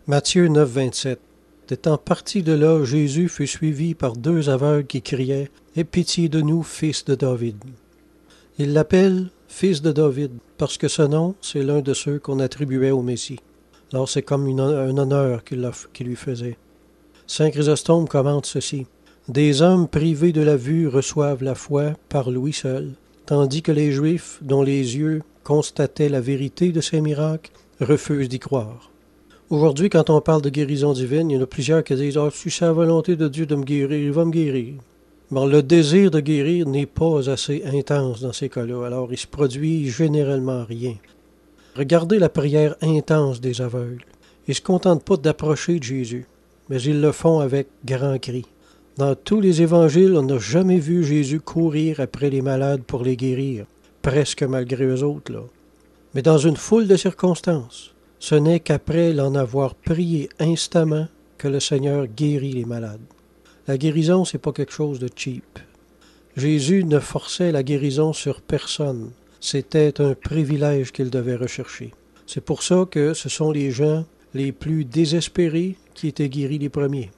Matthieu 9, 27. Étant parti de là, Jésus fut suivi par deux aveugles qui criaient « Aie pitié de nous, fils de David ». Il l'appelle « fils de David » parce que ce nom, c'est l'un de ceux qu'on attribuait au Messie. Alors c'est comme un honneur qu'il lui faisait. Saint Chrysostome commente ceci. « Des hommes privés de la vue reçoivent la foi par l'ouïe seul, tandis que les Juifs, dont les yeux constataient la vérité de ces miracles, refusent d'y croire. » Aujourd'hui, quand on parle de guérison divine, il y en a plusieurs qui disent « Ah, si c'est la volonté de Dieu de me guérir, il va me guérir. » Bon, le désir de guérir n'est pas assez intense dans ces cas-là, alors il se produit généralement rien. Regardez la prière intense des aveugles. Ils ne se contentent pas d'approcher de Jésus, mais ils le font avec grand cri. Dans tous les évangiles, on n'a jamais vu Jésus courir après les malades pour les guérir, presque malgré eux autres, là. Mais dans une foule de circonstances, ce n'est qu'après l'en avoir prié instamment que le Seigneur guérit les malades. La guérison, c'est pas quelque chose de cheap. Jésus ne forçait la guérison sur personne. C'était un privilège qu'il devait rechercher. C'est pour ça que ce sont les gens les plus désespérés qui étaient guéris les premiers.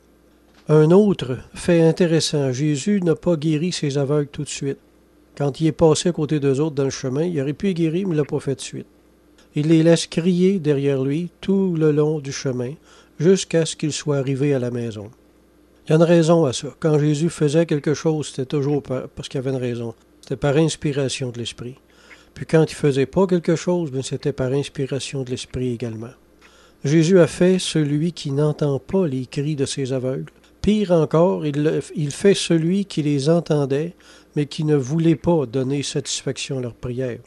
Un autre fait intéressant, Jésus n'a pas guéri ses aveugles tout de suite. Quand il est passé à côté d'eux autres dans le chemin, il aurait pu les guérir, mais il ne l'a pas fait de suite. Il les laisse crier derrière lui tout le long du chemin, jusqu'à ce qu'ils soient arrivés à la maison. Il y a une raison à ça. Quand Jésus faisait quelque chose, c'était toujours parce qu'il y avait une raison. C'était par inspiration de l'Esprit. Puis quand il ne faisait pas quelque chose, c'était par inspiration de l'Esprit également. Jésus a fait celui qui n'entend pas les cris de ses aveugles. Pire encore, il fait celui qui les entendait, mais qui ne voulait pas donner satisfaction à leur prière.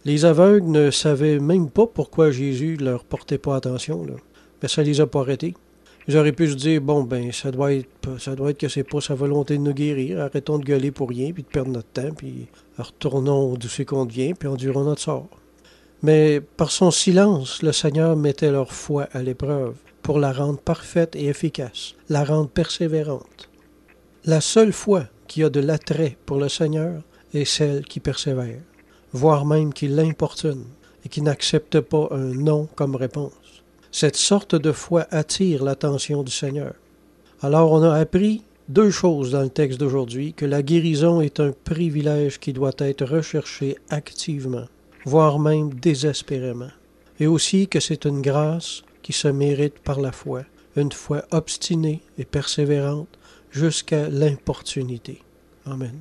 Les aveugles ne savaient même pas pourquoi Jésus ne leur portait pas attention, là. Mais ça ne les a pas arrêtés. Ils auraient pu se dire, bon, ça doit être que c'est pas sa volonté de nous guérir. Arrêtons de gueuler pour rien, puis de perdre notre temps, puis retournons d'où c'est qu'on vient, puis endurons notre sort. Mais par son silence, le Seigneur mettait leur foi à l'épreuve pour la rendre parfaite et efficace, la rendre persévérante. La seule foi qui a de l'attrait pour le Seigneur est celle qui persévère, voire même qui l'importune et qui n'accepte pas un non comme réponse. Cette sorte de foi attire l'attention du Seigneur. Alors on a appris deux choses dans le texte d'aujourd'hui, que la guérison est un privilège qui doit être recherché activement, voire même désespérément, et aussi que c'est une grâce qui se mérite par la foi, une foi obstinée et persévérante jusqu'à l'importunité. Amen.